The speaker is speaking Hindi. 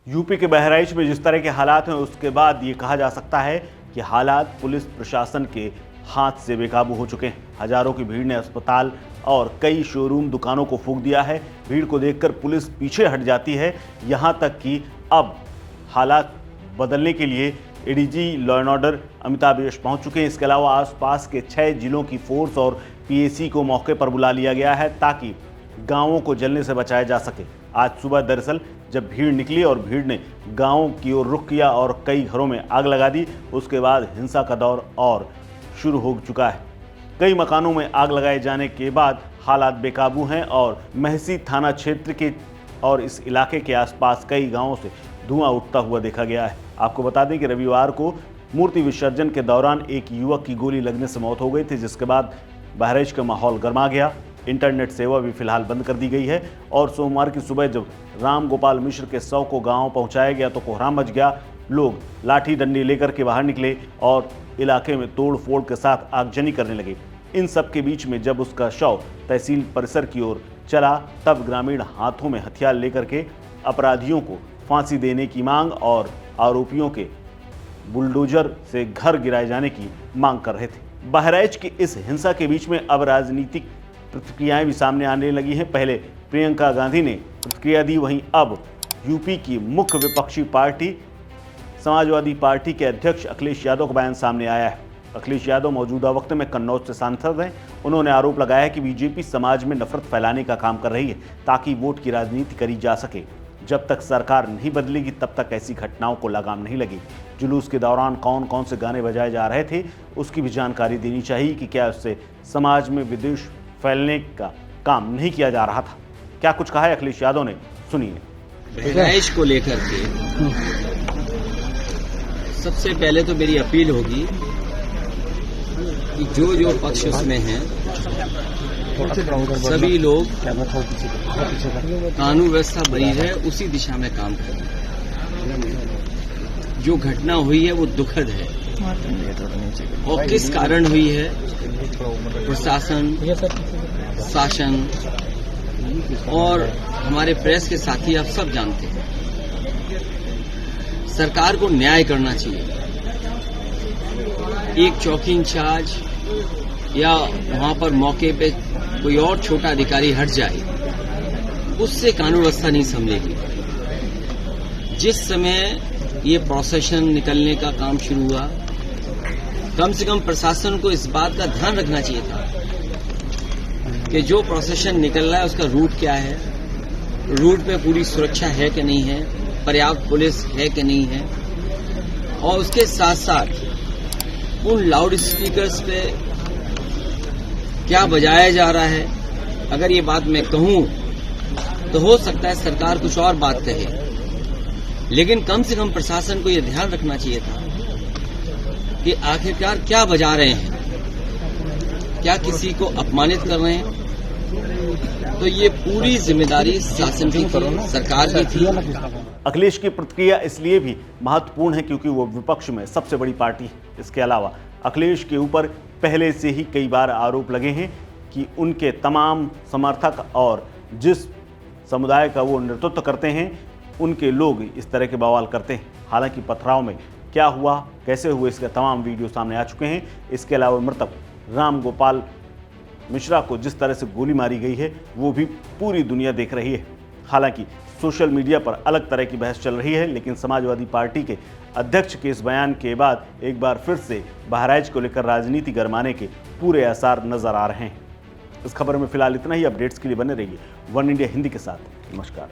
यूपी के बहराइच में जिस तरह के हालात हैं उसके बाद ये कहा जा सकता है कि हालात पुलिस प्रशासन के हाथ से बेकाबू हो चुके हैं। हजारों की भीड़ ने अस्पताल और कई शोरूम दुकानों को फूंक दिया है। भीड़ को देखकर पुलिस पीछे हट जाती है। यहां तक कि अब हालात बदलने के लिए ADG law and order Amitabh Yash पहुंच चुके हैं। इसके अलावा आसपास के 6 जिलों की फोर्स और पीएसी को मौके पर बुला लिया गया है ताकि गांवों को जलने से बचाया जा सके। आज सुबह दरअसल जब भीड़ निकली और भीड़ ने गांव की ओर रुख किया और कई घरों में आग लगा दी, उसके बाद हिंसा का दौर और शुरू हो चुका है। कई मकानों में आग लगाए जाने के बाद हालात बेकाबू हैं और महसी थाना क्षेत्र के और इस इलाके के आसपास कई गांवों से धुआं उठता हुआ देखा गया है। आपको बता दें कि रविवार को मूर्ति विसर्जन के दौरान एक युवक की गोली लगने से मौत हो गई थी, जिसके बाद बहराइच का माहौल गर्मा गया। इंटरनेट सेवा भी फिलहाल बंद कर दी गई है और सोमवार की सुबह जब राम गोपाल मिश्र के शव को गांव पहुंचाया गया तो कोहराम मच गया। लोग लाठी डंडी लेकर के बाहर निकले और इलाके में तोड़ फोड़ के साथ आगजनी करने लगे। इन सब के बीच में जब उसका शव तहसील परिसर की ओर चला तब ग्रामीण हाथों में हथियार लेकर के अपराधियों को फांसी देने की मांग और आरोपियों के बुलडोजर से घर गिराए जाने की मांग कर रहे थे। बहराइच की इस हिंसा के बीच में अब राजनीतिक प्रतिक्रियाएं भी सामने आने लगी हैं। पहले प्रियंका गांधी ने प्रतिक्रिया दी, वहीं अब यूपी की मुख्य विपक्षी पार्टी समाजवादी पार्टी के अध्यक्ष अखिलेश यादव का बयान सामने आया है। अखिलेश यादव मौजूदा वक्त में कन्नौज से सांसद हैं। उन्होंने आरोप लगाया है कि बीजेपी समाज में नफरत फैलाने का काम कर रही है ताकि वोट की राजनीति करी जा सके। जब तक सरकार नहीं बदलेगी तब तक ऐसी घटनाओं को लगाम नहीं लगी। जुलूस के दौरान कौन कौन से गाने बजाए जा रहे थे उसकी भी जानकारी देनी चाहिए कि क्या उससे समाज में विद्वेष फैलने का काम नहीं किया जा रहा था। क्या कुछ कहा है अखिलेश यादव ने, सुनिए। बहराइच को लेकर के सबसे पहले तो मेरी अपील होगी कि जो पक्ष उसमें हैं सभी लोग कानून व्यवस्था बनी रहे उसी दिशा में काम करें। जो घटना हुई है वो दुखद है और किस कारण हुई है प्रशासन, शासन और हमारे प्रेस के साथी आप सब जानते हैं। सरकार को न्याय करना चाहिए। एक चौकी इंचार्ज या वहां पर मौके पे कोई और छोटा अधिकारी हट जाए उससे कानून व्यवस्था नहीं संभलेगी। जिस समय ये प्रोसेशन निकलने का काम शुरू हुआ, कम से कम प्रशासन को इस बात का ध्यान रखना चाहिए था कि जो प्रोसेशन निकल रहा है उसका रूट क्या है, रूट पे पूरी सुरक्षा है कि नहीं है, पर्याप्त पुलिस है कि नहीं है, और उसके साथ साथ उन लाउड स्पीकर्स पे क्या बजाया जा रहा है। अगर ये बात मैं कहूं तो हो सकता है सरकार कुछ और बात कहे, लेकिन कम से कम प्रशासन को यह ध्यान रखना चाहिए था कि आखिरकार क्या बजा रहे हैं, क्या किसी को अपमानित कर रहे हैं। तो ये पूरी जिम्मेदारी शासन की थी, सरकार की थी। अखिलेश की प्रतिक्रिया इसलिए भी महत्वपूर्ण है क्योंकि वो विपक्ष में सबसे बड़ी पार्टी है। इसके अलावा अखिलेश के ऊपर पहले से ही कई बार आरोप लगे हैं कि उनके तमाम समर्थक और जिस समुदाय का वो नेतृत्व करते हैं उनके लोग इस तरह के बवाल करते हैं। हालांकि पथराव में क्या हुआ, कैसे हुए, इसके तमाम वीडियो सामने आ चुके हैं। इसके अलावा मृतक राम गोपाल मिश्रा को जिस तरह से गोली मारी गई है वो भी पूरी दुनिया देख रही है। हालांकि सोशल मीडिया पर अलग तरह की बहस चल रही है, लेकिन समाजवादी पार्टी के अध्यक्ष के इस बयान के बाद एक बार फिर से बहराइच को लेकर राजनीति गरमाने के पूरे आसार नजर आ रहे हैं। इस खबर में फिलहाल इतना ही। अपडेट्स के लिए बने रहिए वन इंडिया हिंदी के साथ। नमस्कार।